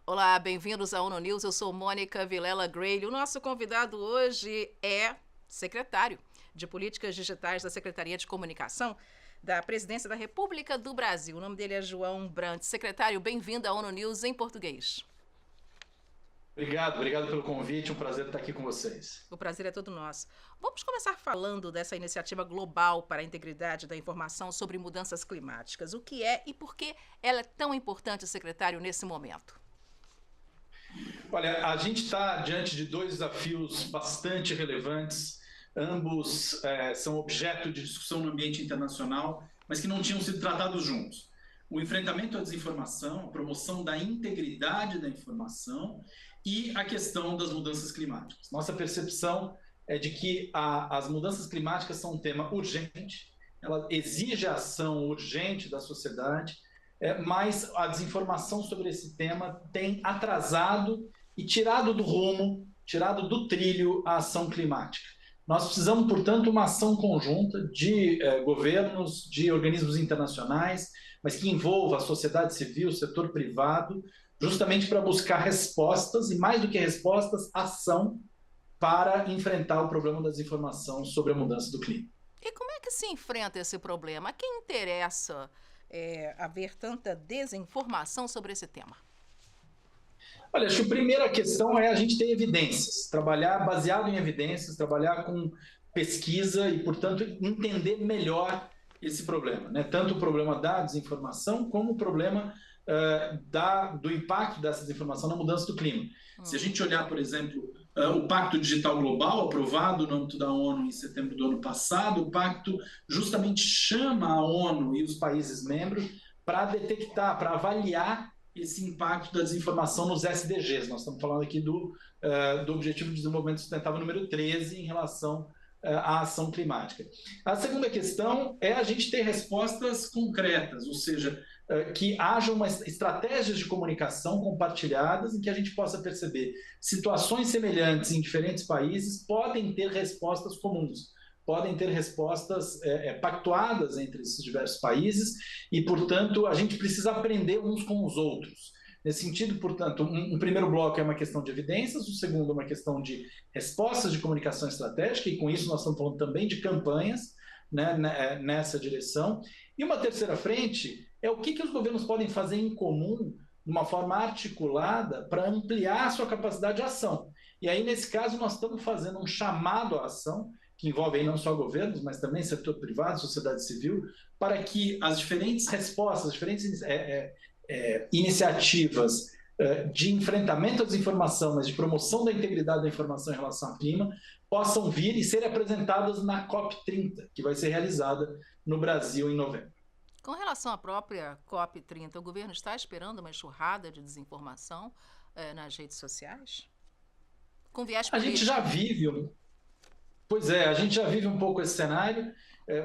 Olá, bem-vindos à ONU News. Eu sou Mônica Vilela Grayle. O nosso convidado hoje é secretário de Políticas Digitais da Secretaria de Comunicação da Presidência da República do Brasil. O nome dele é João Brandt. Secretário, bem-vindo à ONU News em português. Obrigado pelo convite, um prazer estar aqui com vocês. O prazer é todo nosso. Vamos começar falando dessa iniciativa global para a integridade da informação sobre mudanças climáticas. O que é e por que ela é tão importante, secretário, nesse momento? Olha, a gente está diante de dois desafios bastante relevantes, ambos são objeto de discussão no ambiente internacional, mas que não tinham sido tratados juntos. O enfrentamento à desinformação, a promoção da integridade da informação e a questão das mudanças climáticas. Nossa percepção é de que as mudanças climáticas são um tema urgente, ela exige a ação urgente da sociedade, mas a desinformação sobre esse tema tem atrasado e tirado do rumo, tirado do trilho a ação climática. Nós precisamos, portanto, uma ação conjunta de governos, de organismos internacionais, mas que envolva a sociedade civil, o setor privado, justamente para buscar respostas, e mais do que respostas, ação para enfrentar o problema da desinformação sobre a mudança do clima. E como é que se enfrenta esse problema? A quem interessa haver tanta desinformação sobre esse tema? Olha, acho que a primeira questão é a gente ter evidências, trabalhar baseado em evidências, trabalhar com pesquisa e, portanto, entender melhor esse problema, né? Tanto o problema da desinformação como o problema do impacto dessa desinformação na mudança do clima. Se a gente olhar, por exemplo, o Pacto Digital Global, aprovado no âmbito da ONU em setembro do ano passado, o pacto justamente chama a ONU e os países membros para detectar, para avaliar esse impacto da desinformação nos SDGs. Nós estamos falando aqui do Objetivo de Desenvolvimento Sustentável número 13 em relação à ação climática. A segunda questão é a gente ter respostas concretas, ou seja, que haja estratégias de comunicação compartilhadas em que a gente possa perceber situações semelhantes em diferentes países podem ter respostas comuns, podem ter respostas pactuadas entre esses diversos países e, portanto, a gente precisa aprender uns com os outros. Nesse sentido, portanto, um primeiro bloco é uma questão de evidências, o segundo é uma questão de respostas de comunicação estratégica, e com isso nós estamos falando também de campanhas, né, nessa direção. E uma terceira frente é o que os governos podem fazer em comum, de uma forma articulada, para ampliar a sua capacidade de ação. E aí, nesse caso, nós estamos fazendo um chamado à ação, que envolve aí não só governos, mas também setor privado, sociedade civil, para que as diferentes respostas, as diferentes iniciativas de enfrentamento à desinformação, mas de promoção da integridade da informação em relação ao clima, possam vir e serem apresentadas na COP30, que vai ser realizada no Brasil em novembro. Com relação à própria COP30, o governo está esperando uma enxurrada de desinformação nas redes sociais? Com viés político. A gente já vive... Pois é, a gente já vive um pouco esse cenário.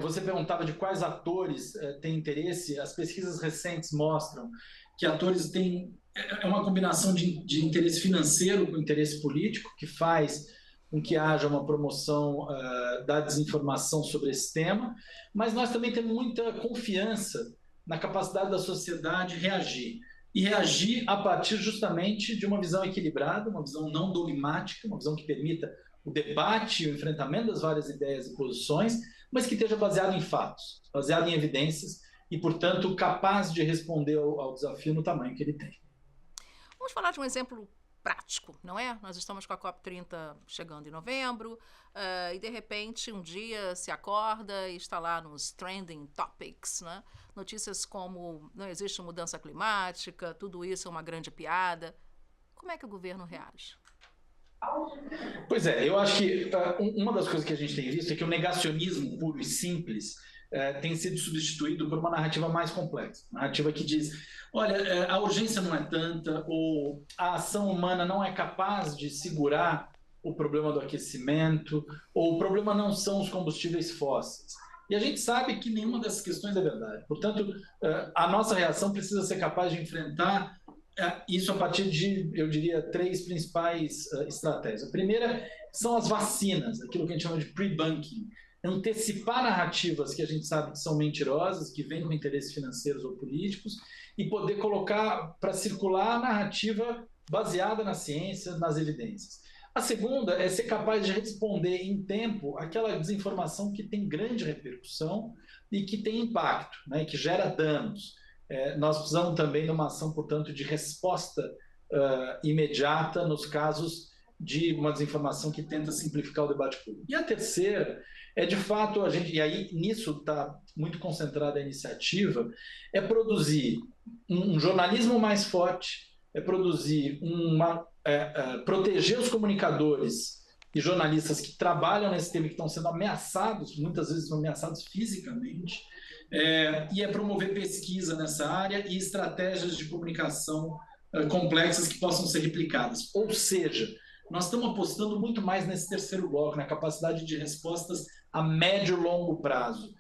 Você perguntava de quais atores têm interesse. As pesquisas recentes mostram que atores têm uma combinação de interesse financeiro com interesse político, que faz com que haja uma promoção da desinformação sobre esse tema, mas nós também temos muita confiança na capacidade da sociedade reagir. E reagir a partir justamente de uma visão equilibrada, uma visão não dogmática, uma visão que permita o debate, o enfrentamento das várias ideias e posições, mas que esteja baseado em fatos, baseado em evidências e, portanto, capaz de responder ao desafio no tamanho que ele tem. Vamos falar de um exemplo prático, não é? Nós estamos com a COP30 chegando em novembro e, de repente, um dia se acorda e está lá nos trending topics, né? Notícias como não existe mudança climática, tudo isso é uma grande piada. Como é que o governo reage? Pois é, eu acho que uma das coisas que a gente tem visto é que o negacionismo puro e simples tem sido substituído por uma narrativa mais complexa. Uma narrativa que diz, olha, a urgência não é tanta, ou a ação humana não é capaz de segurar o problema do aquecimento, ou o problema não são os combustíveis fósseis. E a gente sabe que nenhuma dessas questões é verdade. Portanto, a nossa reação precisa ser capaz de enfrentar isso a partir de, eu diria, três principais estratégias. A primeira são as vacinas, aquilo que a gente chama de pre-bunking. antecipar narrativas que a gente sabe que são mentirosas, que vêm com interesses financeiros ou políticos, e poder colocar para circular a narrativa baseada na ciência, nas evidências. A segunda é ser capaz de responder em tempo aquela desinformação que tem grande repercussão e que tem impacto, né, e que gera danos. Nós precisamos também de uma ação, portanto, de resposta imediata nos casos de uma desinformação que tenta simplificar o debate público. E a terceira é, de fato, e aí nisso está muito concentrada a iniciativa, é produzir um jornalismo mais forte, proteger os comunicadores e jornalistas que trabalham nesse tema, que estão sendo ameaçados, muitas vezes ameaçados fisicamente, e promover pesquisa nessa área e estratégias de comunicação complexas que possam ser replicadas. Ou seja, nós estamos apostando muito mais nesse terceiro bloco, na capacidade de respostas a médio e longo prazo.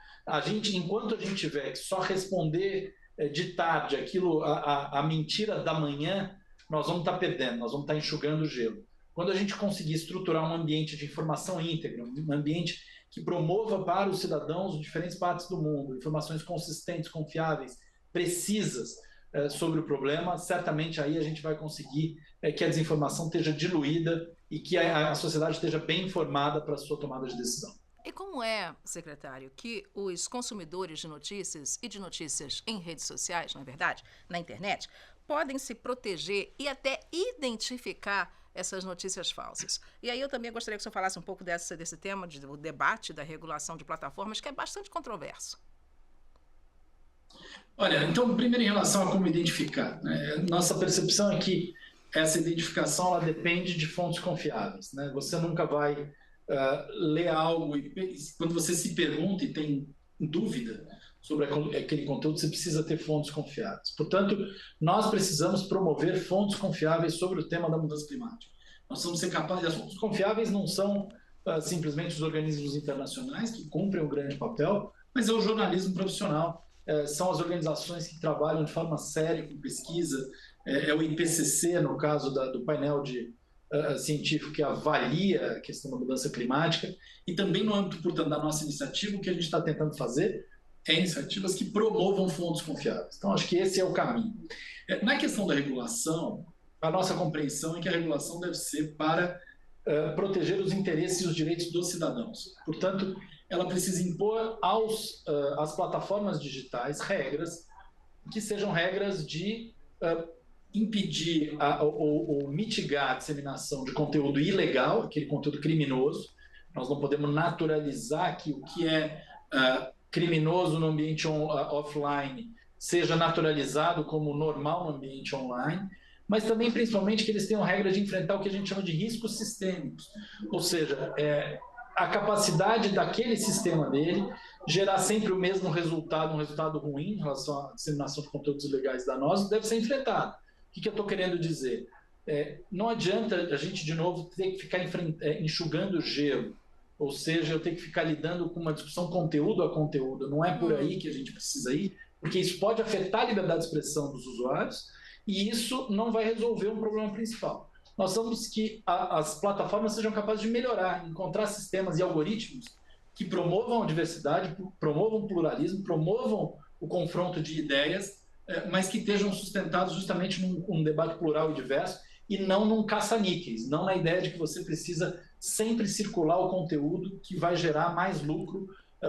Enquanto a gente tiver que só responder de tarde a mentira da manhã, nós vamos estar perdendo, nós vamos estar enxugando o gelo. Quando a gente conseguir estruturar um ambiente de informação íntegra, um ambiente que promova para os cidadãos de diferentes partes do mundo informações consistentes, confiáveis, precisas sobre o problema, certamente aí a gente vai conseguir que a desinformação esteja diluída e que a sociedade esteja bem informada para a sua tomada de decisão. E como é, secretário, que os consumidores de notícias e de notícias em redes sociais, na verdade, na internet, podem se proteger e até identificar essas notícias falsas? E aí eu também gostaria que o senhor falasse um pouco desse tema, do debate da regulação de plataformas, que é bastante controverso. Olha, então, primeiro em relação a como identificar, né? Nossa percepção é que essa identificação ela depende de fontes confiáveis, né? Você nunca vai ler algo e quando você se pergunta e tem dúvida sobre aquele conteúdo, você precisa ter fontes confiáveis. Portanto, nós precisamos promover fontes confiáveis sobre o tema da mudança climática. Nós vamos ser capazes. As fontes confiáveis não são simplesmente os organismos internacionais que cumprem um grande papel, mas é o jornalismo profissional. São as organizações que trabalham de forma séria com pesquisa, é o IPCC, no caso do painel científico que avalia a questão da mudança climática, e também no âmbito, portanto, da nossa iniciativa, o que a gente está tentando fazer é iniciativas que promovam fontes confiáveis. Então, acho que esse é o caminho. Na questão da regulação, a nossa compreensão é que a regulação deve ser para proteger os interesses e os direitos dos cidadãos. Portanto, ela precisa impor às plataformas digitais regras que sejam regras de impedir ou mitigar a disseminação de conteúdo ilegal, aquele conteúdo criminoso. Nós não podemos naturalizar que o que é criminoso no ambiente offline seja naturalizado como normal no ambiente online, mas também, principalmente, que eles tenham regra de enfrentar o que a gente chama de riscos sistêmicos, ou seja, a capacidade daquele sistema dele gerar sempre o mesmo resultado, um resultado ruim em relação à disseminação de conteúdos ilegais danosos, deve ser enfrentado. O que eu estou querendo dizer? Não adianta a gente, de novo, ter que ficar enxugando gelo, ou seja, eu tenho que ficar lidando com uma discussão conteúdo a conteúdo. Não é por aí que a gente precisa ir, porque isso pode afetar a liberdade de expressão dos usuários e isso não vai resolver um problema principal. Nós precisamos que as plataformas sejam capazes de melhorar, encontrar sistemas e algoritmos que promovam a diversidade, promovam o pluralismo, promovam o confronto de ideias, mas que estejam sustentados justamente num debate plural e diverso e não num caça-níqueis, não na ideia de que você precisa sempre circular o conteúdo que vai gerar mais lucro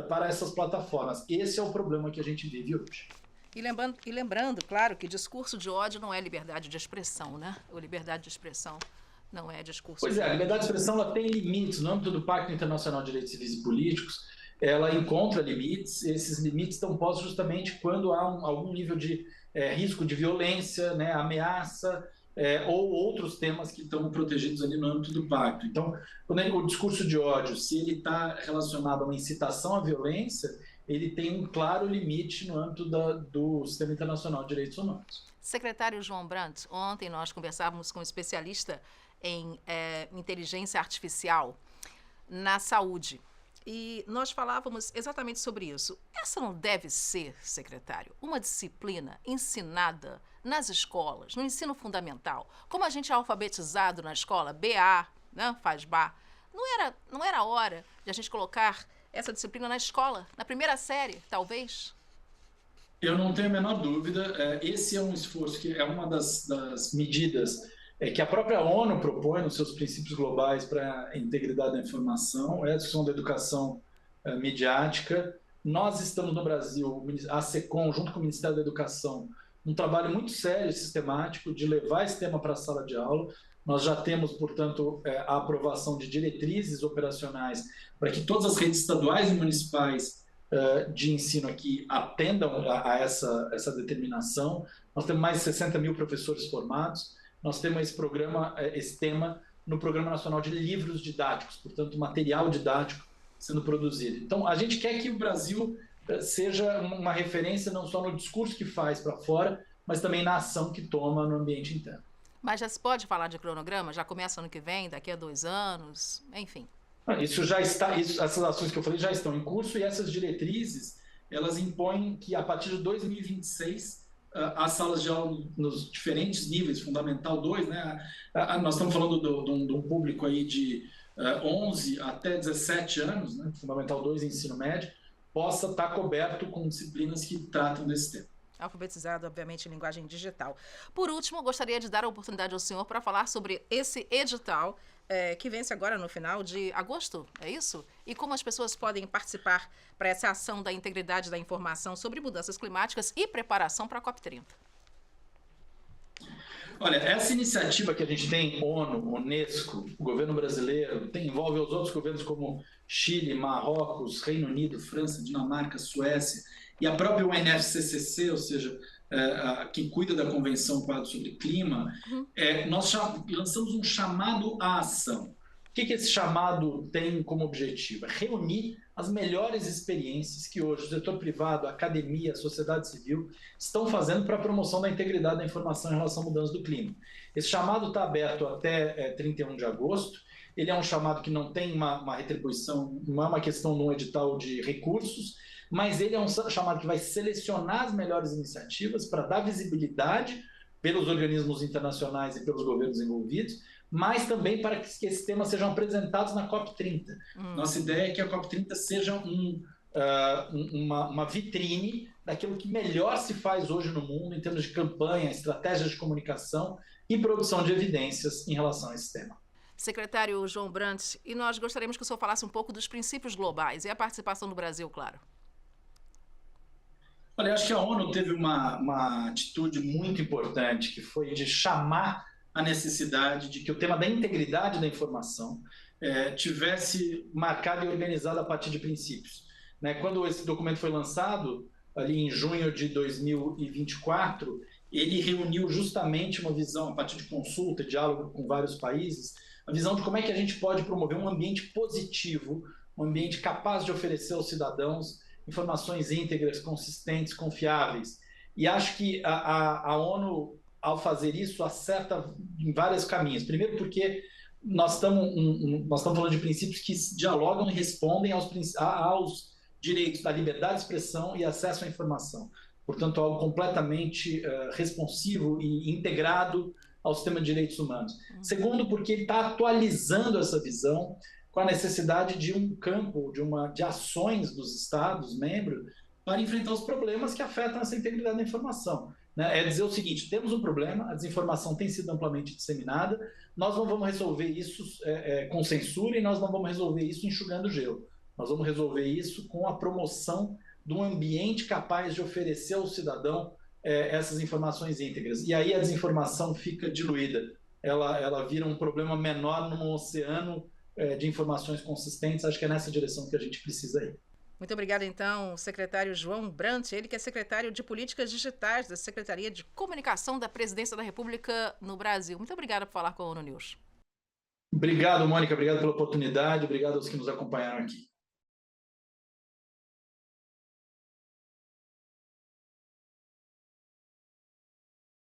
para essas plataformas. Esse é o problema que a gente vive hoje. E lembrando, claro, que discurso de ódio não é liberdade de expressão, né? Ou liberdade de expressão não é discurso Pois é, a liberdade de expressão ela tem limites. No âmbito do Pacto Internacional de Direitos Civis e Políticos, ela encontra limites. Esses limites estão postos justamente quando há algum nível de risco de violência, né, ameaça, ou outros temas que estão protegidos ali no âmbito do pacto. Então, quando o discurso de ódio, se ele está relacionado a uma incitação à violência, ele tem um claro limite no âmbito do Sistema Internacional de Direitos Humanos. Secretário João Brandt, ontem nós conversávamos com um especialista em inteligência artificial na saúde. E nós falávamos exatamente sobre isso. Essa não deve ser, secretário, uma disciplina ensinada nas escolas, no ensino fundamental. Como a gente é alfabetizado na escola, BA, né, faz BA. Não era hora de a gente colocar essa disciplina na escola, na primeira série, talvez? Eu não tenho a menor dúvida. Esse é um esforço que é uma das medidas que a própria ONU propõe nos seus princípios globais para a integridade da informação, é a discussão da educação midiática. Nós estamos no Brasil, a SECOM, junto com o Ministério da Educação, um trabalho muito sério e sistemático de levar esse tema para a sala de aula. Nós já temos, portanto, a aprovação de diretrizes operacionais para que todas as redes estaduais e municipais de ensino aqui atendam a essa determinação. Nós temos mais de 60 mil professores formados. Nós temos esse tema no Programa Nacional de Livros Didáticos, portanto, material didático sendo produzido. Então, a gente quer que o Brasil seja uma referência não só no discurso que faz para fora, mas também na ação que toma no ambiente interno. Mas já se pode falar de cronograma? Já começa ano que vem, daqui a 2 anos, enfim? Isso já está, essas ações que eu falei já estão em curso e essas diretrizes, elas impõem que a partir de 2026 as salas de aula nos diferentes níveis, Fundamental 2, né? Nós estamos falando de um público aí de 11 até 17 anos, né? Fundamental 2 e ensino médio, possa estar coberto com disciplinas que tratam desse tema. Alfabetizado, obviamente, em linguagem digital. Por último, gostaria de dar a oportunidade ao senhor para falar sobre esse edital que vence agora no final de agosto, é isso? E como as pessoas podem participar para essa ação da integridade da informação sobre mudanças climáticas e preparação para a COP30. Olha, essa iniciativa que a gente tem, ONU, Unesco, o governo brasileiro, envolve os outros governos como Chile, Marrocos, Reino Unido, França, Dinamarca, Suécia e a própria UNFCCC, ou seja, quem cuida da Convenção Quadro sobre Clima, nós lançamos um chamado à ação. O que esse chamado tem como objetivo? É reunir as melhores experiências que hoje o setor privado, a academia, a sociedade civil estão fazendo para a promoção da integridade da informação em relação à mudança do clima. Esse chamado está aberto até 31 de agosto. Ele é um chamado que não tem uma retribuição, não é uma questão de um edital de recursos, mas ele é um chamado que vai selecionar as melhores iniciativas para dar visibilidade pelos organismos internacionais e pelos governos envolvidos, mas também para que esses temas sejam apresentados na COP30. Nossa ideia é que a COP30 seja uma vitrine daquilo que melhor se faz hoje no mundo em termos de campanha, estratégias de comunicação e produção de evidências em relação a esse tema. Secretário João Brandt, e nós gostaríamos que o senhor falasse um pouco dos princípios globais e a participação do Brasil, claro. Olha, eu acho que a ONU teve uma atitude muito importante, que foi de chamar a necessidade de que o tema da integridade da informação tivesse marcado e organizado a partir de princípios. Né? Quando esse documento foi lançado, ali em junho de 2024, ele reuniu justamente uma visão, a partir de consulta, diálogo com vários países, a visão de como é que a gente pode promover um ambiente positivo, um ambiente capaz de oferecer aos cidadãos informações íntegras, consistentes, confiáveis. E acho que a ONU, ao fazer isso, acerta em vários caminhos. Primeiro porque nós estamos falando de princípios que dialogam e respondem aos direitos da liberdade de expressão e acesso à informação. Portanto, algo completamente responsivo e integrado ao sistema de direitos humanos. Segundo, porque ele está atualizando essa visão com a necessidade de um campo, de ações dos Estados membros para enfrentar os problemas que afetam essa integridade da informação. Né? É dizer o seguinte, temos um problema, a desinformação tem sido amplamente disseminada, nós não vamos resolver isso com censura e nós não vamos resolver isso enxugando gelo. Nós vamos resolver isso com a promoção de um ambiente capaz de oferecer ao cidadão essas informações íntegras. E aí a desinformação fica diluída. Ela vira um problema menor num oceano de informações consistentes. Acho que é nessa direção que a gente precisa ir. Muito obrigada, então, secretário João Brandt, ele que é secretário de Políticas Digitais da Secretaria de Comunicação da Presidência da República no Brasil. Muito obrigada por falar com a ONU News. Obrigado, Mônica. Obrigado pela oportunidade. Obrigado aos que nos acompanharam aqui.